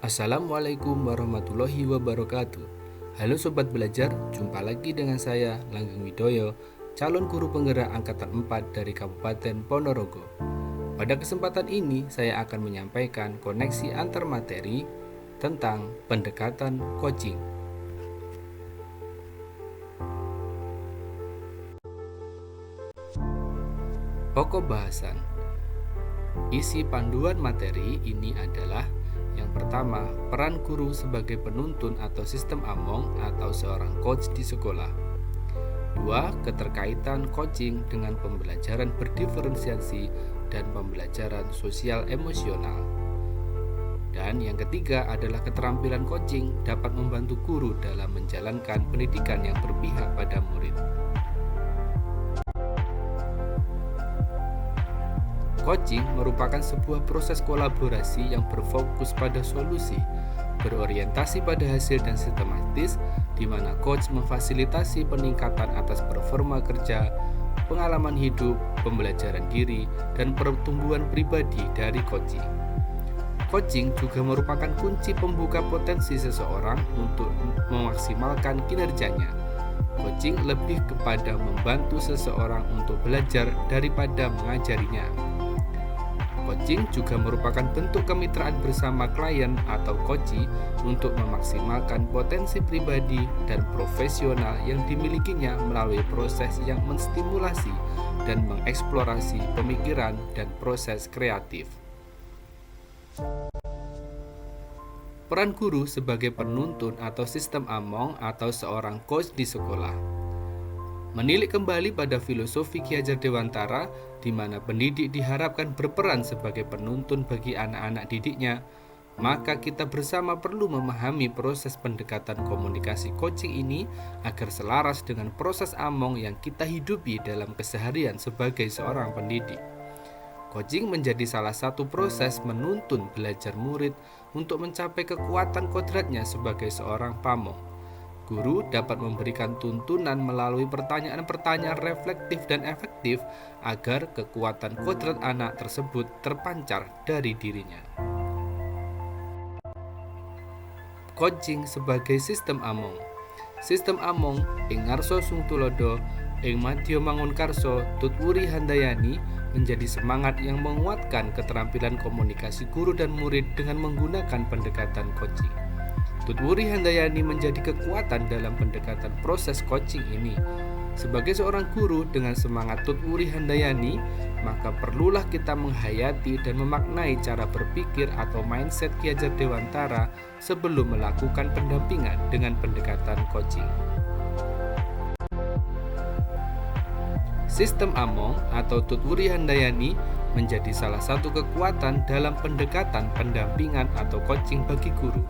Assalamualaikum warahmatullahi wabarakatuh. Halo Sobat Belajar, jumpa lagi dengan saya, Langgeng Widoyo, calon guru penggerak Angkatan 4 dari Kabupaten Ponorogo. Pada kesempatan ini, saya akan menyampaikan koneksi antar materi tentang pendekatan coaching. Pokok bahasan. Isi panduan materi ini adalah: yang pertama, peran guru sebagai penuntun atau sistem among atau seorang coach di sekolah. 2. Keterkaitan coaching dengan pembelajaran berdiferensiasi dan pembelajaran sosial emosional. Dan yang ketiga adalah keterampilan coaching dapat membantu guru dalam menjalankan pendidikan yang berpihak pada murid. Coaching merupakan sebuah proses kolaborasi yang berfokus pada solusi, berorientasi pada hasil dan sistematis, di mana coach memfasilitasi peningkatan atas performa kerja, pengalaman hidup, pembelajaran diri, dan pertumbuhan pribadi dari coaching. Coaching juga merupakan kunci pembuka potensi seseorang untuk memaksimalkan kinerjanya. Coaching lebih kepada membantu seseorang untuk belajar daripada mengajarinya. Coaching juga merupakan bentuk kemitraan bersama klien atau coachee untuk memaksimalkan potensi pribadi dan profesional yang dimilikinya melalui proses yang menstimulasi dan mengeksplorasi pemikiran dan proses kreatif. Peran guru sebagai penuntun atau sistem among atau seorang coach di sekolah. Menilik kembali pada filosofi Ki Hajar Dewantara, di mana pendidik diharapkan berperan sebagai penuntun bagi anak-anak didiknya, maka kita bersama perlu memahami proses pendekatan komunikasi coaching ini agar selaras dengan proses among yang kita hidupi dalam keseharian sebagai seorang pendidik. Coaching menjadi salah satu proses menuntun belajar murid untuk mencapai kekuatan kodratnya sebagai seorang pamong. Guru dapat memberikan tuntunan melalui pertanyaan-pertanyaan reflektif dan efektif agar kekuatan kodrat anak tersebut terpancar dari dirinya. Coaching sebagai sistem among. Sistem among ing ngarsa sung tulodo ing madya mangun karso tutwuri handayani menjadi semangat yang menguatkan keterampilan komunikasi guru dan murid dengan menggunakan pendekatan coaching. Tutwuri Handayani menjadi kekuatan dalam pendekatan proses coaching ini. Sebagai seorang guru dengan semangat Tutwuri Handayani, maka perlulah kita menghayati dan memaknai cara berpikir atau mindset Ki Hajar Dewantara sebelum melakukan pendampingan dengan pendekatan coaching. Sistem among atau Tutwuri Handayani menjadi salah satu kekuatan dalam pendekatan pendampingan atau coaching bagi guru.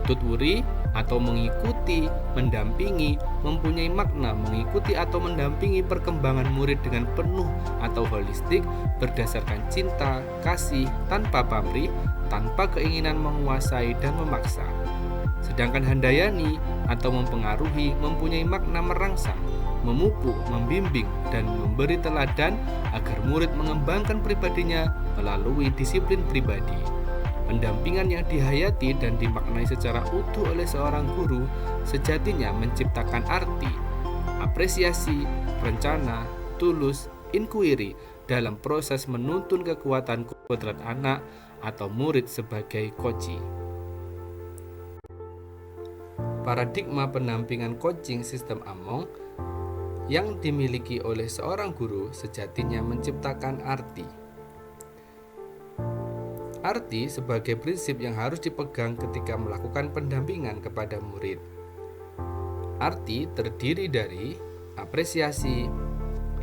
Tutwuri atau mengikuti, mendampingi, mempunyai makna mengikuti atau mendampingi perkembangan murid dengan penuh atau holistik berdasarkan cinta, kasih, tanpa pamrih, tanpa keinginan menguasai dan memaksa. Sedangkan Handayani atau mempengaruhi mempunyai makna merangsang, memupuk, membimbing, dan memberi teladan agar murid mengembangkan pribadinya melalui disiplin pribadi. Pendampingan yang dihayati dan dimaknai secara utuh oleh seorang guru sejatinya menciptakan arti, apresiasi, rencana, tulus, inquiry dalam proses menuntun kekuatan kodrat anak atau murid sebagai coachee. Paradigma pendampingan coaching sistem among yang dimiliki oleh seorang guru sejatinya menciptakan arti. Arti sebagai prinsip yang harus dipegang ketika melakukan pendampingan kepada murid. Arti terdiri dari apresiasi,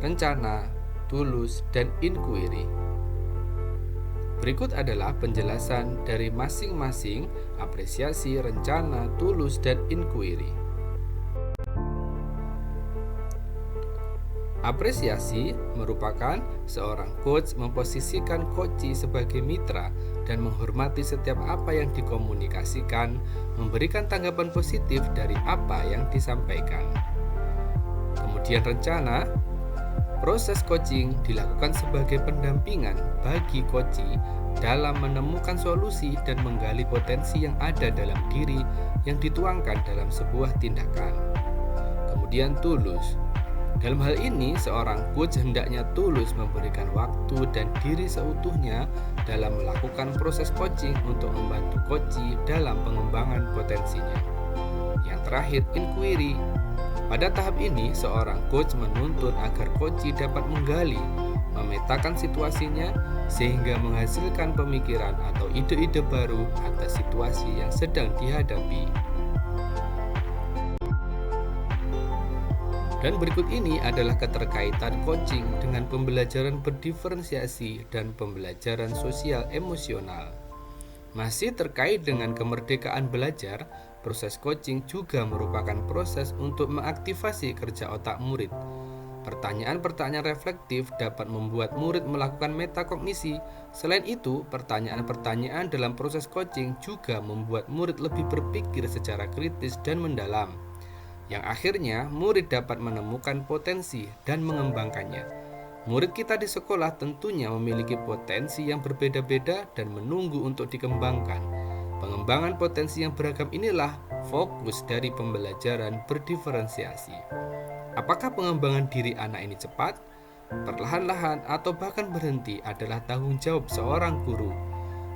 rencana, tulus, dan inquiry. Berikut adalah penjelasan dari masing-masing apresiasi, rencana, tulus, dan inquiry. Apresiasi merupakan seorang coach memposisikan coachee sebagai mitra dan menghormati setiap apa yang dikomunikasikan, memberikan tanggapan positif dari apa yang disampaikan. Kemudian rencana. Proses coaching dilakukan sebagai pendampingan bagi coachee dalam menemukan solusi dan menggali potensi yang ada dalam diri yang dituangkan dalam sebuah tindakan. Kemudian tulus. Dalam hal ini, seorang coach hendaknya tulus memberikan waktu dan diri seutuhnya dalam melakukan proses coaching untuk membantu coachee dalam pengembangan potensinya. Yang terakhir, inquiry. Pada tahap ini, seorang coach menuntun agar coachee dapat menggali, memetakan situasinya, sehingga menghasilkan pemikiran atau ide-ide baru atas situasi yang sedang dihadapi. Dan berikut ini adalah keterkaitan coaching dengan pembelajaran berdiferensiasi dan pembelajaran sosial emosional. Masih terkait dengan kemerdekaan belajar, proses coaching juga merupakan proses untuk mengaktifasi kerja otak murid. Pertanyaan-pertanyaan reflektif dapat membuat murid melakukan metakognisi. Selain itu, pertanyaan-pertanyaan dalam proses coaching juga membuat murid lebih berpikir secara kritis dan mendalam, yang akhirnya murid dapat menemukan potensi dan mengembangkannya. Murid kita di sekolah tentunya memiliki potensi yang berbeda-beda dan menunggu untuk dikembangkan. Pengembangan potensi yang beragam inilah fokus dari pembelajaran berdiferensiasi. Apakah pengembangan diri anak ini cepat, perlahan-lahan, atau bahkan berhenti adalah tanggung jawab seorang guru.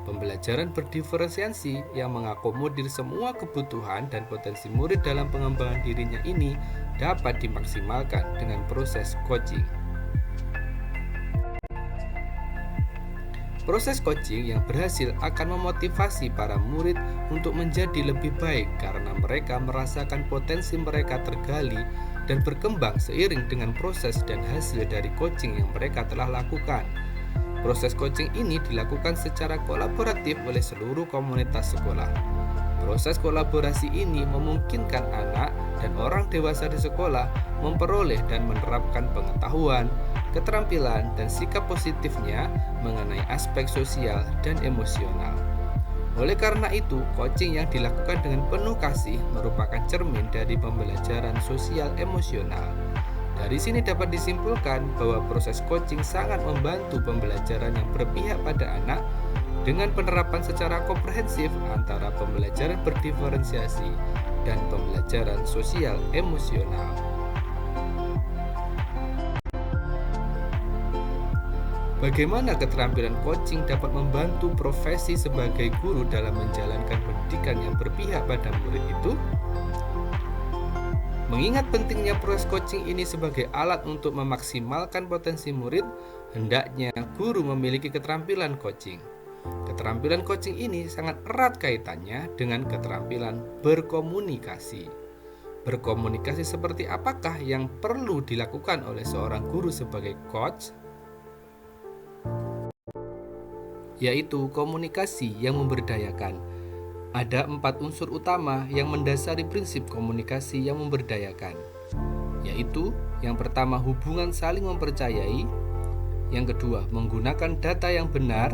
Pembelajaran berdiferensiasi yang mengakomodir semua kebutuhan dan potensi murid dalam pengembangan dirinya ini dapat dimaksimalkan dengan proses coaching. Proses coaching yang berhasil akan memotivasi para murid untuk menjadi lebih baik karena mereka merasakan potensi mereka tergali dan berkembang seiring dengan proses dan hasil dari coaching yang mereka telah lakukan. Proses coaching ini dilakukan secara kolaboratif oleh seluruh komunitas sekolah. Proses kolaborasi ini memungkinkan anak dan orang dewasa di sekolah memperoleh dan menerapkan pengetahuan, keterampilan, dan sikap positifnya mengenai aspek sosial dan emosional. Oleh karena itu, coaching yang dilakukan dengan penuh kasih merupakan cermin dari pembelajaran sosial emosional. Dari sini dapat disimpulkan bahwa proses coaching sangat membantu pembelajaran yang berpihak pada anak dengan penerapan secara komprehensif antara pembelajaran berdiferensiasi dan pembelajaran sosial emosional. Bagaimana keterampilan coaching dapat membantu profesi sebagai guru dalam menjalankan pendidikan yang berpihak pada murid itu? Mengingat pentingnya proses coaching ini sebagai alat untuk memaksimalkan potensi murid, hendaknya guru memiliki keterampilan coaching. Keterampilan coaching ini sangat erat kaitannya dengan keterampilan berkomunikasi. Berkomunikasi seperti apakah yang perlu dilakukan oleh seorang guru sebagai coach? Yaitu komunikasi yang memberdayakan. Ada 4 unsur utama yang mendasari prinsip komunikasi yang memberdayakan, yaitu yang pertama hubungan saling mempercayai, yang kedua menggunakan data yang benar,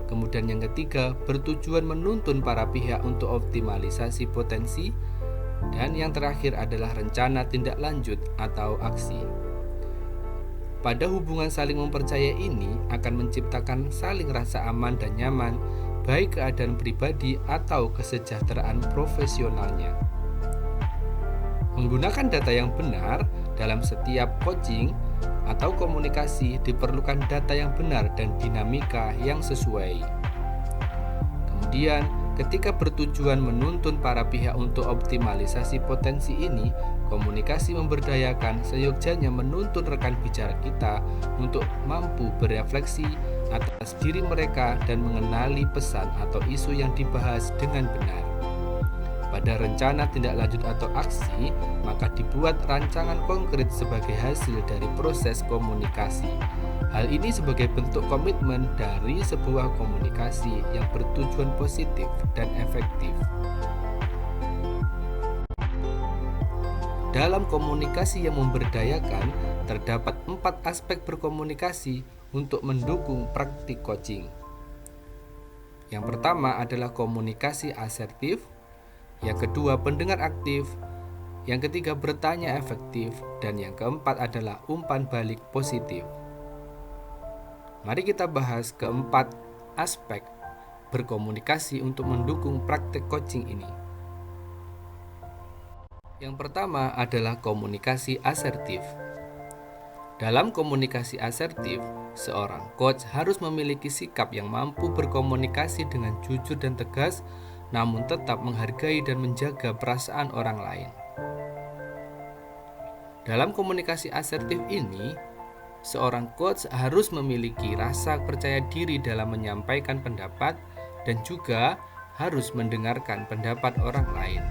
kemudian yang ketiga bertujuan menuntun para pihak untuk optimalisasi potensi, dan yang terakhir adalah rencana tindak lanjut atau aksi. Pada hubungan saling mempercayai ini akan menciptakan saling rasa aman dan nyaman, baik keadaan pribadi atau kesejahteraan profesionalnya. Menggunakan data yang benar dalam setiap coaching atau komunikasi diperlukan data yang benar dan dinamika yang sesuai. Kemudian, ketika bertujuan menuntun para pihak untuk optimalisasi potensi ini, komunikasi memberdayakan seyogyanya menuntun rekan bicara kita untuk mampu berefleksi atas diri mereka dan mengenali pesan atau isu yang dibahas dengan benar. Pada rencana tindak lanjut atau aksi, maka dibuat rancangan konkret sebagai hasil dari proses komunikasi. Hal ini sebagai bentuk komitmen dari sebuah komunikasi yang bertujuan positif dan efektif. Dalam komunikasi yang memberdayakan, terdapat 4 aspek berkomunikasi untuk mendukung praktik coaching. Yang pertama adalah komunikasi asertif, yang kedua pendengar aktif, yang ketiga bertanya efektif, dan yang keempat adalah umpan balik positif. Mari kita bahas keempat aspek berkomunikasi untuk mendukung praktek coaching ini. Yang pertama adalah komunikasi asertif. Dalam komunikasi asertif, seorang coach harus memiliki sikap yang mampu berkomunikasi dengan jujur dan tegas, namun tetap menghargai dan menjaga perasaan orang lain. Dalam komunikasi asertif ini, seorang coach harus memiliki rasa percaya diri dalam menyampaikan pendapat dan juga harus mendengarkan pendapat orang lain.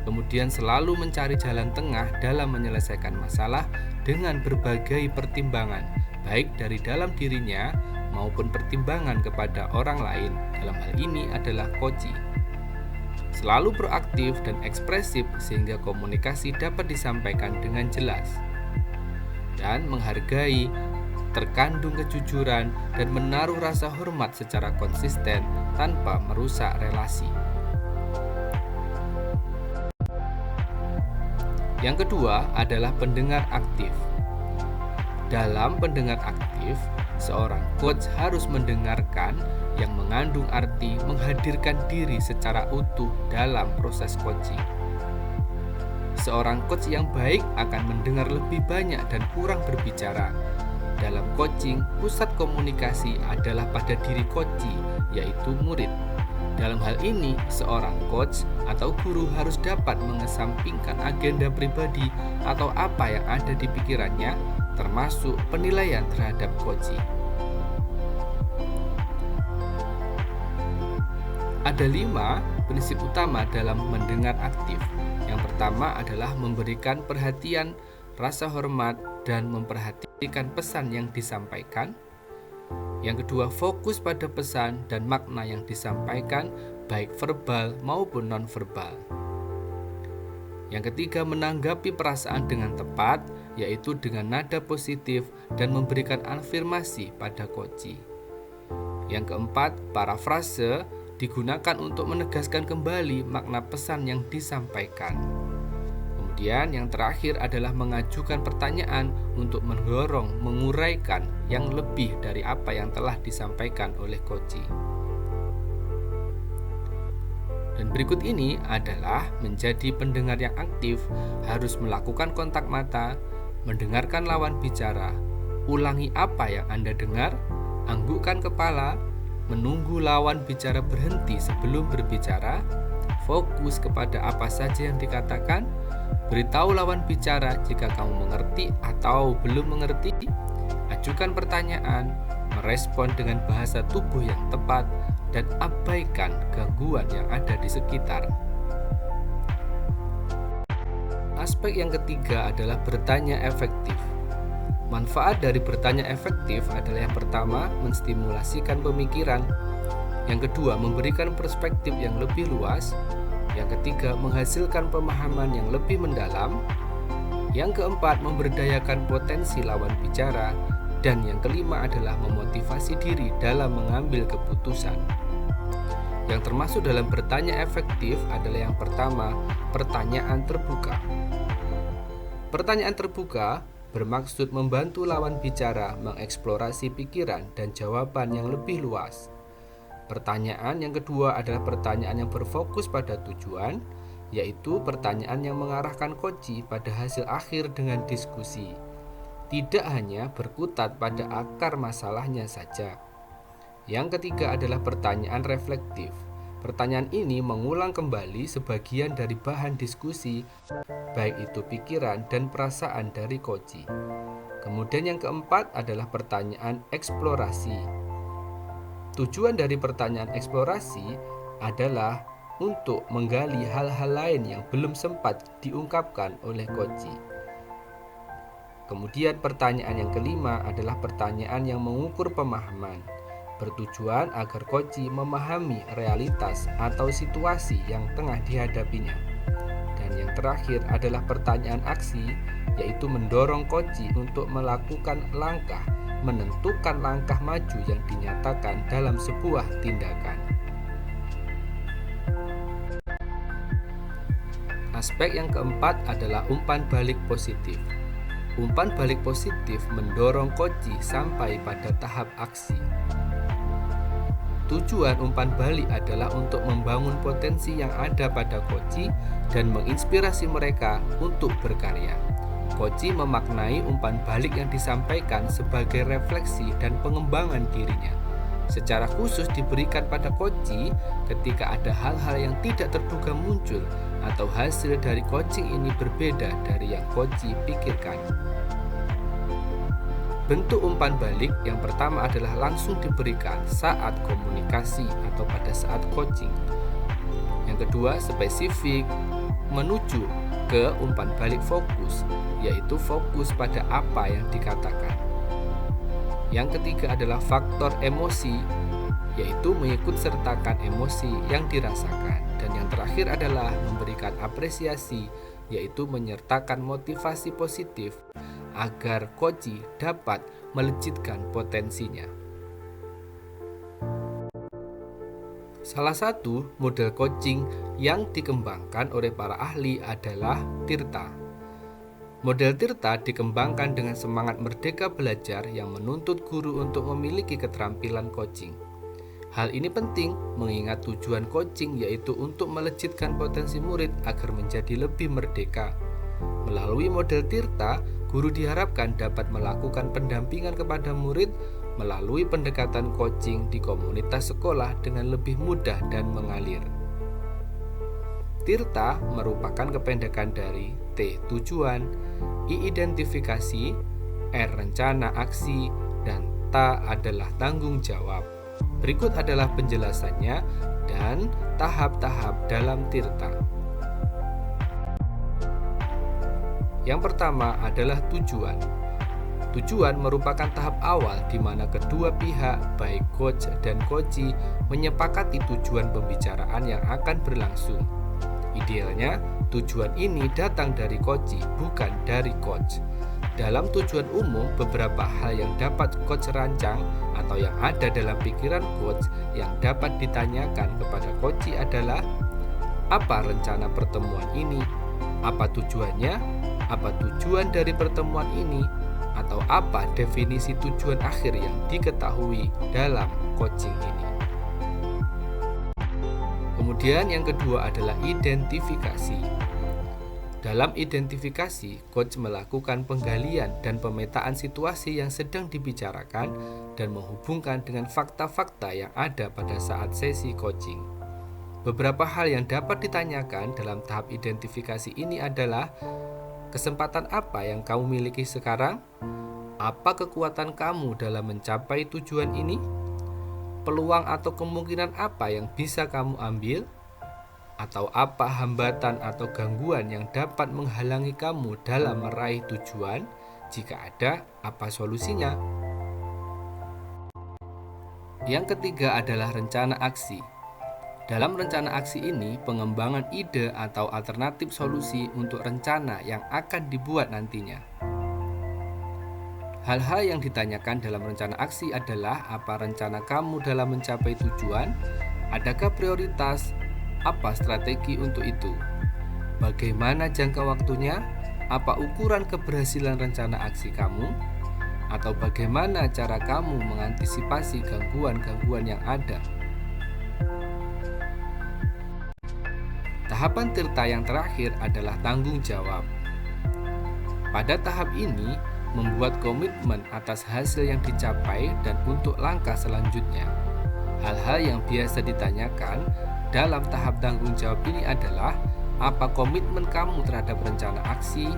Kemudian selalu mencari jalan tengah dalam menyelesaikan masalah dengan berbagai pertimbangan, baik dari dalam dirinya maupun pertimbangan kepada orang lain. Dalam hal ini adalah coaching. Selalu proaktif dan ekspresif sehingga komunikasi dapat disampaikan dengan jelas. Dan menghargai, terkandung kejujuran, dan menaruh rasa hormat secara konsisten tanpa merusak relasi. Yang kedua adalah pendengar aktif. Dalam pendengar aktif, seorang coach harus mendengarkan yang mengandung arti menghadirkan diri secara utuh dalam proses coaching. Seorang coach yang baik akan mendengar lebih banyak dan kurang berbicara. Dalam coaching, pusat komunikasi adalah pada diri coachee, yaitu murid. Dalam hal ini, seorang coach atau guru harus dapat mengesampingkan agenda pribadi atau apa yang ada di pikirannya, termasuk penilaian terhadap coachee. Ada 5 prinsip utama dalam mendengar aktif. Yang pertama adalah memberikan perhatian, rasa hormat, dan memperhatikan pesan yang disampaikan. Yang kedua, fokus pada pesan dan makna yang disampaikan, baik verbal maupun non-verbal. Yang ketiga, menanggapi perasaan dengan tepat, yaitu dengan nada positif dan memberikan afirmasi pada coachee. Yang keempat, parafrase digunakan untuk menegaskan kembali makna pesan yang disampaikan. Kemudian yang terakhir adalah mengajukan pertanyaan untuk mendorong, menguraikan yang lebih dari apa yang telah disampaikan oleh coachee. Dan berikut ini adalah menjadi pendengar yang aktif, harus melakukan kontak mata, mendengarkan lawan bicara, ulangi apa yang Anda dengar, anggukkan kepala, menunggu lawan bicara berhenti sebelum berbicara, fokus kepada apa saja yang dikatakan, beritahu lawan bicara jika kamu mengerti atau belum mengerti, ajukan pertanyaan, merespon dengan bahasa tubuh yang tepat, dan abaikan gangguan yang ada di sekitar. Aspek yang ketiga adalah bertanya efektif. Manfaat dari bertanya efektif adalah yang pertama, menstimulasikan pemikiran. Yang kedua, memberikan perspektif yang lebih luas. Yang ketiga, menghasilkan pemahaman yang lebih mendalam. Yang keempat, memberdayakan potensi lawan bicara. Dan yang kelima adalah memotivasi diri dalam mengambil keputusan. Yang termasuk dalam bertanya efektif adalah yang pertama, pertanyaan terbuka. Pertanyaan terbuka bermaksud membantu lawan bicara mengeksplorasi pikiran dan jawaban yang lebih luas. Pertanyaan yang kedua adalah pertanyaan yang berfokus pada tujuan, yaitu pertanyaan yang mengarahkan coachee pada hasil akhir dengan diskusi, tidak hanya berkutat pada akar masalahnya saja. Yang ketiga adalah pertanyaan reflektif. Pertanyaan ini mengulang kembali sebagian dari bahan diskusi, baik itu pikiran dan perasaan dari coachee. Kemudian yang keempat adalah pertanyaan eksplorasi. Tujuan dari pertanyaan eksplorasi adalah untuk menggali hal-hal lain yang belum sempat diungkapkan oleh coachee. Kemudian pertanyaan yang kelima adalah pertanyaan yang mengukur pemahaman, bertujuan agar coachee memahami realitas atau situasi yang tengah dihadapinya. Dan yang terakhir adalah pertanyaan aksi, yaitu mendorong coachee untuk melakukan langkah, menentukan langkah maju yang dinyatakan dalam sebuah tindakan. Aspek yang keempat adalah umpan balik positif. Umpan balik positif mendorong koci sampai pada tahap aksi. Tujuan umpan balik adalah untuk membangun potensi yang ada pada koci dan menginspirasi mereka untuk berkarya. Koci memaknai umpan balik yang disampaikan sebagai refleksi dan pengembangan dirinya. Secara khusus diberikan pada koci ketika ada hal-hal yang tidak terduga muncul atau hasil dari coaching ini berbeda dari yang koci pikirkan. Bentuk umpan balik yang pertama adalah langsung diberikan saat komunikasi atau pada saat coaching. Yang kedua, spesifik menuju ke umpan balik fokus, yaitu fokus pada apa yang dikatakan. Yang ketiga adalah faktor emosi, yaitu mengikut sertakan emosi yang dirasakan. Dan yang terakhir adalah memberikan apresiasi, yaitu menyertakan motivasi positif agar koci dapat melejitkan potensinya. Salah satu model coaching yang dikembangkan oleh para ahli adalah Tirta. Model Tirta dikembangkan dengan semangat merdeka belajar yang menuntut guru untuk memiliki keterampilan coaching. Hal ini penting mengingat tujuan coaching yaitu untuk melejitkan potensi murid agar menjadi lebih merdeka. Melalui model Tirta, guru diharapkan dapat melakukan pendampingan kepada murid melalui pendekatan coaching di komunitas sekolah dengan lebih mudah dan mengalir. Tirta merupakan kependekan dari T. Tujuan, I. Identifikasi, R. Rencana aksi, dan T. adalah tanggung jawab. Berikut adalah penjelasannya dan tahap-tahap dalam Tirta. Yang pertama adalah tujuan. Tujuan merupakan tahap awal di mana kedua pihak, baik coach dan coachee, menyepakati tujuan pembicaraan yang akan berlangsung. Idealnya, tujuan ini datang dari coachee, bukan dari coach. Dalam tujuan umum, beberapa hal yang dapat coach rancang atau yang ada dalam pikiran coach yang dapat ditanyakan kepada coachee adalah: apa rencana pertemuan ini? Apa tujuannya? Apa tujuan dari pertemuan ini? Atau apa definisi tujuan akhir yang diketahui dalam coaching ini? Kemudian yang kedua adalah identifikasi. Dalam identifikasi, coach melakukan penggalian dan pemetaan situasi yang sedang dibicarakan dan menghubungkan dengan fakta-fakta yang ada pada saat sesi coaching. Beberapa hal yang dapat ditanyakan dalam tahap identifikasi ini adalah: kesempatan apa yang kamu miliki sekarang? Apa kekuatan kamu dalam mencapai tujuan ini? Peluang atau kemungkinan apa yang bisa kamu ambil? Atau apa hambatan atau gangguan yang dapat menghalangi kamu dalam meraih tujuan? Jika ada, apa solusinya? Yang ketiga adalah rencana aksi. Dalam rencana aksi ini, pengembangan ide atau alternatif solusi untuk rencana yang akan dibuat nantinya. Hal-hal yang ditanyakan dalam rencana aksi adalah: apa rencana kamu dalam mencapai tujuan? Adakah prioritas? Apa strategi untuk itu? Bagaimana jangka waktunya? Apa ukuran keberhasilan rencana aksi kamu? Atau bagaimana cara kamu mengantisipasi gangguan-gangguan yang ada? Tahapan Tirta yang terakhir adalah tanggung jawab. Pada tahap ini, membuat komitmen atas hasil yang dicapai dan untuk langkah selanjutnya. Hal-hal yang biasa ditanyakan dalam tahap tanggung jawab ini adalah: apa komitmen kamu terhadap rencana aksi?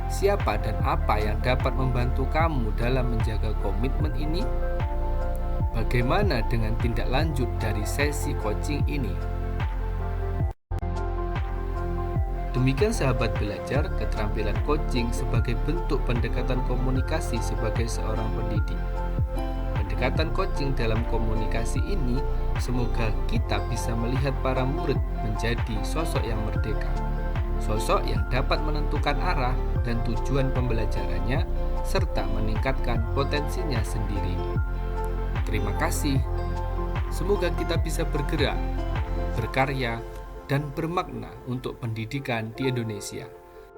Siapa dan apa yang dapat membantu kamu dalam menjaga komitmen ini? Bagaimana dengan tindak lanjut dari sesi coaching ini? Demikian sahabat belajar, keterampilan coaching sebagai bentuk pendekatan komunikasi sebagai seorang pendidik. Pendekatan coaching dalam komunikasi ini semoga kita bisa melihat para murid menjadi sosok yang merdeka, sosok yang dapat menentukan arah dan tujuan pembelajarannya serta meningkatkan potensinya sendiri. Terima kasih. Semoga kita bisa bergerak, berkarya, dan bermakna untuk pendidikan di Indonesia.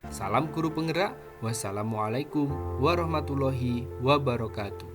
Salam guru penggerak. Wassalamualaikum warahmatullahi wabarakatuh.